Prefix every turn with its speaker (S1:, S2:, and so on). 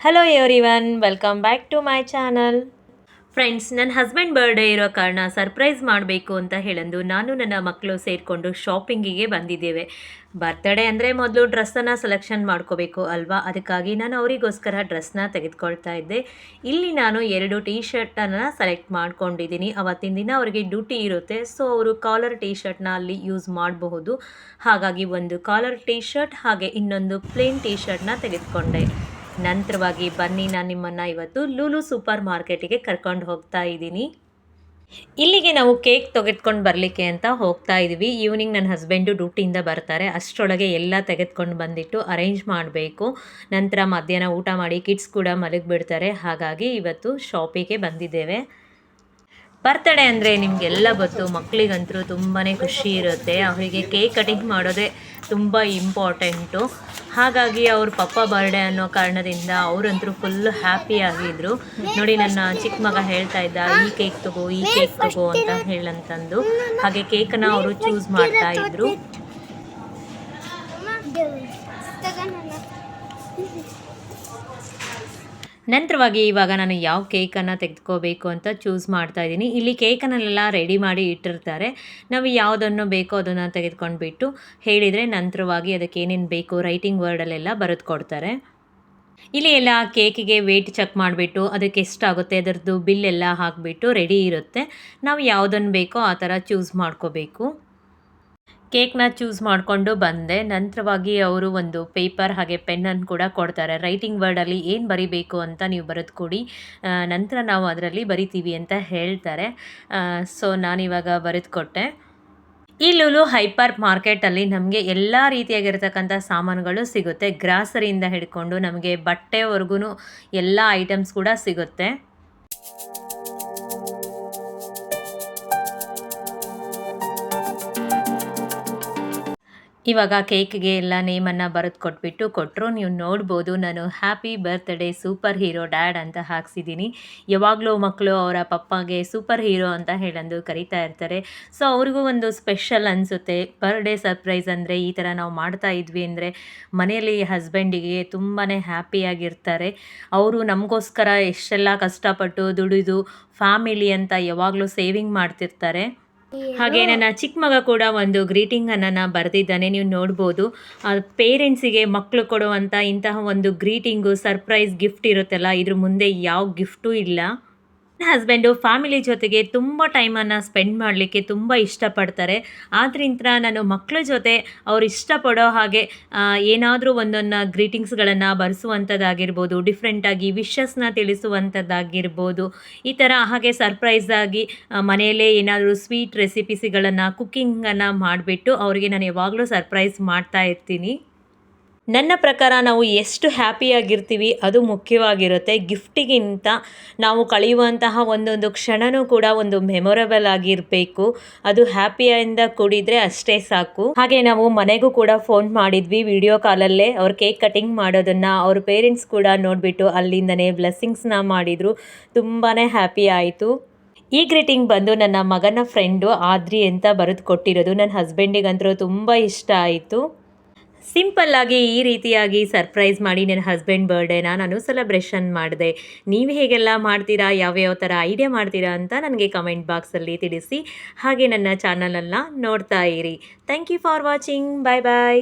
S1: Hello everyone, welcome back to my channel. Friends, ನನ್ನ husband birthday ಇರೋ ಕಾರಣ surprise ಮಾಡಬೇಕು ಅಂತ ಹೇಳಂದು ನಾನು ನನ್ನ ಮಕ್ಕಳು ಸೇರಿಕೊಂಡು ಶಾಪಿಂಗಿಗೆ ಬಂದಿದ್ದೇವೆ. ಬರ್ತ್ಡೇ ಅಂದರೆ ಮೊದಲು ಡ್ರೆಸ್ಸನ್ನು ಸೆಲೆಕ್ಷನ್ ಮಾಡ್ಕೋಬೇಕು ಅಲ್ವಾ, ಅದಕ್ಕಾಗಿ ನಾನು ಅವರಿಗೋಸ್ಕರ ಡ್ರೆಸ್ನ ತೆಗೆದುಕೊಳ್ತಾ ಇದ್ದೆ. ಇಲ್ಲಿ ನಾನು 2 ಟೀ ಶರ್ಟನ್ನು ಸೆಲೆಕ್ಟ್ ಮಾಡ್ಕೊಂಡಿದ್ದೀನಿ. ಅವತ್ತಿನ ದಿನ ಅವರಿಗೆ ಡ್ಯೂಟಿ ಇರುತ್ತೆ, ಸೊ ಅವರು ಕಾಲರ್ ಟೀ ಶರ್ಟ್ನ ಅಲ್ಲಿ ಯೂಸ್ ಮಾಡಬಹುದು. ಹಾಗಾಗಿ ಒಂದು ಕಾಲರ್ ಟೀ ಶರ್ಟ್ ಹಾಗೆ ಇನ್ನೊಂದು ಪ್ಲೇನ್ ಟೀ ಶರ್ಟ್ನ ತೆಗೆದುಕೊಂಡೆ. ನಂತರವಾಗಿ ಬನ್ನಿ, ನಾನು ನಿಮ್ಮನ್ನು ಇವತ್ತು ಲೂಲು ಸೂಪರ್ ಮಾರ್ಕೆಟಿಗೆ ಕರ್ಕೊಂಡು ಹೋಗ್ತಾ ಇದ್ದೀನಿ. ಇಲ್ಲಿಗೆ ನಾವು ಕೇಕ್ ತೆಗೆದುಕೊಂಡು ಬರಲಿಕ್ಕೆ ಅಂತ ಹೋಗ್ತಾ ಇದ್ದೀವಿ. ಈವ್ನಿಂಗ್ ನನ್ನ ಹಸ್ಬೆಂಡು ಡ್ಯೂಟಿಯಿಂದ ಬರ್ತಾರೆ, ಅಷ್ಟರೊಳಗೆ ಎಲ್ಲ ತೆಗೆದುಕೊಂಡು ಬಂದಿಟ್ಟು ಅರೇಂಜ್ ಮಾಡಬೇಕು. ನಂತರ ಮಧ್ಯಾಹ್ನ ಊಟ ಮಾಡಿ ಕಿಡ್ಸ್ ಕೂಡ ಮಲಗಿಬಿಡ್ತಾರೆ. ಹಾಗಾಗಿ ಇವತ್ತು ಶಾಪಿಗೆ ಬಂದಿದ್ದೇವೆ. ಬರ್ತಡೇ ಅಂದರೆ ನಿಮಗೆಲ್ಲ ಗೊತ್ತು, ಮಕ್ಕಳಿಗಂತೂ ತುಂಬಾ ಖುಷಿ ಇರುತ್ತೆ. ಅವರಿಗೆ ಕೇಕ್ ಕಟಿಂಗ್ ಮಾಡೋದೇ ತುಂಬ ಇಂಪಾರ್ಟೆಂಟು. ಹಾಗಾಗಿ ಅವ್ರ ಪಪ್ಪ ಬರ್ಡೇ ಅನ್ನೋ ಕಾರಣದಿಂದ ಅವರಂತರೂ ಫುಲ್ ಹ್ಯಾಪಿಯಾಗಿದ್ದರು. ನೋಡಿ, ನನ್ನ ಚಿಕ್ಕ ಮಗ ಹೇಳ್ತಾ ಇದ್ದ, ಈ ಕೇಕ್ ತಗೋ ಅಂತ ಹೇಳಂತಂದು. ಹಾಗೆ ಕೇಕನ್ನು ಅವರು ಚೂಸ್ ಮಾಡ್ತಾ ಇದ್ರು. ನಂತರವಾಗಿ ಇವಾಗ ನಾನು ಯಾವ ಕೇಕನ್ನು ತೆಗೆದುಕೋಬೇಕು ಅಂತ ಚೂಸ್ ಮಾಡ್ತಾ ಇದ್ದೀನಿ. ಇಲ್ಲಿ ಕೇಕನ್ನೆಲ್ಲ ರೆಡಿ ಮಾಡಿ ಇಟ್ಟಿರ್ತಾರೆ. ನಾವು ಯಾವುದನ್ನು ಬೇಕೋ ಅದನ್ನು ತೆಗೆದುಕೊಂಡ್ಬಿಟ್ಟು ಹೇಳಿದರೆ ನಂತರವಾಗಿ ಅದಕ್ಕೆ ಏನೇನು ಬೇಕು ರೈಟಿಂಗ್ ವರ್ಡಲ್ಲೆಲ್ಲ ಬರೆದು ಕೊಡ್ತಾರೆ. ಇಲ್ಲಿ ಎಲ್ಲ ಕೇಕಿಗೆ ವೇಟ್ ಚೆಕ್ ಮಾಡಿಬಿಟ್ಟು ಅದಕ್ಕೆ ಎಷ್ಟಾಗುತ್ತೆ ಅದರದ್ದು ಬಿಲ್ಲೆಲ್ಲ ಹಾಕಿಬಿಟ್ಟು ರೆಡಿ ಇರುತ್ತೆ. ನಾವು ಯಾವುದನ್ನು ಬೇಕೋ ಆ ಥರ ಚೂಸ್ ಮಾಡ್ಕೋಬೇಕು. ಕೇಕ್ನ ಚೂಸ್ ಮಾಡಿಕೊಂಡು ಬಂದೆ. ನಂತರವಾಗಿ ಅವರು ಒಂದು ಪೇಪರ್ ಹಾಗೆ ಪೆನ್ನನ್ನು ಕೂಡ ಕೊಡ್ತಾರೆ. ರೈಟಿಂಗ್ ವರ್ಡಲ್ಲಿ ಏನು ಬರಿಬೇಕು ಅಂತ ನೀವು ಬರೆದು ಕೊಡಿ, ನಂತರ ನಾವು ಅದರಲ್ಲಿ ಬರಿತೀವಿ ಅಂತ ಹೇಳ್ತಾರೆ. ಸೊ ನಾನಿವಾಗ ಬರೆದು ಕೊಟ್ಟೆ. ಈ ಲೂಲು ಹೈಪರ್ ಮಾರ್ಕೆಟಲ್ಲಿ ನಮಗೆ ಎಲ್ಲ ರೀತಿಯಾಗಿರ್ತಕ್ಕಂಥ ಸಾಮಾನುಗಳು ಸಿಗುತ್ತೆ. ಗ್ರಾಸರಿಯಿಂದ ಹಿಡ್ಕೊಂಡು ನಮಗೆ ಬಟ್ಟೆವರೆಗೂ ಎಲ್ಲ ಐಟಮ್ಸ್ ಕೂಡ ಸಿಗುತ್ತೆ. ಇವಾಗ ಕೇಕ್ಗೆ ಎಲ್ಲ ನೇಮನ್ನು ಬರೆದು ಕೊಟ್ಟರು. ನೀವು ನೋಡ್ಬೋದು, ನಾನು happy birthday super hero dad ಅಂತ ಹಾಕ್ಸಿದ್ದೀನಿ. ಯಾವಾಗಲೂ ಮಕ್ಕಳು ಅವರ ಪಪ್ಪಾಗೆ ಸೂಪರ್ ಹೀರೋ ಅಂತ ಹೇಳಂದು ಕರಿತಾ ಇರ್ತಾರೆ. ಸೊ ಅವ್ರಿಗೂ ಒಂದು ಸ್ಪೆಷಲ್ ಅನಿಸುತ್ತೆ. ಬರ್ಡೇ ಸರ್ಪ್ರೈಸ್ ಅಂದರೆ ಈ ಥರ ನಾವು ಮಾಡ್ತಾ ಇದ್ವಿ ಅಂದರೆ ಮನೆಯಲ್ಲಿ ಹಸ್ಬೆಂಡಿಗೆ ತುಂಬಾ ಹ್ಯಾಪಿಯಾಗಿರ್ತಾರೆ. ಅವರು ನಮಗೋಸ್ಕರ ಎಷ್ಟೆಲ್ಲ ಕಷ್ಟಪಟ್ಟು ದುಡಿದು ಫ್ಯಾಮಿಲಿ ಅಂತ ಯಾವಾಗಲೂ ಸೇವಿಂಗ್ ಮಾಡ್ತಿರ್ತಾರೆ. ಹಾಗೆ ನನ್ನ ಚಿಕ್ಕ ಮಗ ಕೂಡ ಒಂದು ಗ್ರೀಟಿಂಗನ್ನು ಬರೆದಿದ್ದಾನೆ. ನೀವು ನೋಡ್ಬೋದು, ಪೇರೆಂಟ್ಸಿಗೆ ಮಕ್ಕಳು ಕೊಡುವಂಥ ಇಂತಹ ಒಂದು ಗ್ರೀಟಿಂಗು ಸರ್ಪ್ರೈಸ್ ಗಿಫ್ಟ್ ಇರುತ್ತಲ್ಲ, ಇದ್ರ ಮುಂದೆ ಯಾವ ಗಿಫ್ಟೂ ಇಲ್ಲ. ನನ್ನ ಹಸ್ಬೆಂಡು ಫ್ಯಾಮಿಲಿ ಜೊತೆಗೆ ತುಂಬ ಟೈಮನ್ನು ಸ್ಪೆಂಡ್ ಮಾಡಲಿಕ್ಕೆ ತುಂಬ ಇಷ್ಟಪಡ್ತಾರೆ. ಆದ್ದರಿಂದ ನಾನು ಮಕ್ಕಳ ಜೊತೆ ಅವ್ರು ಇಷ್ಟಪಡೋ ಹಾಗೆ ಏನಾದರೂ ಒಂದನ್ನು ಗ್ರೀಟಿಂಗ್ಸ್ಗಳನ್ನು ಬರೆಸುವಂಥದ್ದಾಗಿರ್ಬೋದು, ಡಿಫ್ರೆಂಟಾಗಿ ವಿಶಸ್ನ ತಿಳಿಸುವಂಥದ್ದಾಗಿರ್ಬೋದು, ಈ ಥರ ಹಾಗೆ ಸರ್ಪ್ರೈಸಾಗಿ ಮನೆಯಲ್ಲೇ ಏನಾದರೂ ಸ್ವೀಟ್ ರೆಸಿಪೀಸ್ಗಳನ್ನು ಕುಕ್ಕಿಂಗನ್ನು ಮಾಡಿಬಿಟ್ಟು ಅವರಿಗೆ ನಾನು ಯಾವಾಗಲೂ ಸರ್ಪ್ರೈಸ್ ಮಾಡ್ತಾ ಇರ್ತೀನಿ. ನನ್ನ ಪ್ರಕಾರ ನಾವು ಎಷ್ಟು ಹ್ಯಾಪಿಯಾಗಿರ್ತೀವಿ ಅದು ಮುಖ್ಯವಾಗಿರುತ್ತೆ. ಗಿಫ್ಟಿಗಿಂತ ನಾವು ಕಳೆಯುವಂತಹ ಒಂದೊಂದು ಕ್ಷಣವೂ ಕೂಡ ಒಂದು ಮೆಮೊರೇಬಲ್ ಆಗಿರಬೇಕು. ಅದು ಹ್ಯಾಪಿಯಿಂದ ಕೂಡಿದರೆ ಅಷ್ಟೇ ಸಾಕು. ಹಾಗೆ ನಾವು ಮನೆಗೂ ಕೂಡ ಫೋನ್ ಮಾಡಿದ್ವಿ ವಿಡಿಯೋ ಕಾಲಲ್ಲೇ. ಅವ್ರು ಕೇಕ್ ಕಟಿಂಗ್ ಮಾಡೋದನ್ನು ಅವ್ರ ಪೇರೆಂಟ್ಸ್ ಕೂಡ ನೋಡಿಬಿಟ್ಟು ಅಲ್ಲಿಂದನೇ ಬ್ಲೆಸ್ಸಿಂಗ್ಸ್ನ ಮಾಡಿದರು. ತುಂಬಾ ಹ್ಯಾಪಿ ಆಯಿತು. ಈ ಗ್ರೀಟಿಂಗ್ ಬಂದು ನನ್ನ ಮಗನ ಫ್ರೆಂಡು ಆದ್ರಿ ಅಂತ ಬರೆದು ಕೊಟ್ಟಿರೋದು. ನನ್ನ ಹಸ್ಬೆಂಡಿಗಂತೂ ತುಂಬ ಇಷ್ಟ ಆಯಿತು. ಸಿಂಪಲ್ಲಾಗಿ ಈ ರೀತಿಯಾಗಿ ಸರ್ಪ್ರೈಸ್ ಮಾಡಿ ನನ್ನ ಹಸ್ಬೆಂಡ್ ಬರ್ಡೇನ ನಾನು ಸೆಲೆಬ್ರೇಷನ್ ಮಾಡಿದೆ. ನೀವು ಹೇಗೆಲ್ಲ ಮಾಡ್ತೀರಾ, ಯಾವ್ಯಾವ ಥರ ಐಡಿಯಾ ಮಾಡ್ತೀರಾ ಅಂತ ನನಗೆ ಕಮೆಂಟ್ ಬಾಕ್ಸಲ್ಲಿ ತಿಳಿಸಿ. ಹಾಗೆ ನನ್ನ ಚಾನಲನ್ನು ನೋಡ್ತಾ ಇರಿ. Thank you for watching. Bye bye.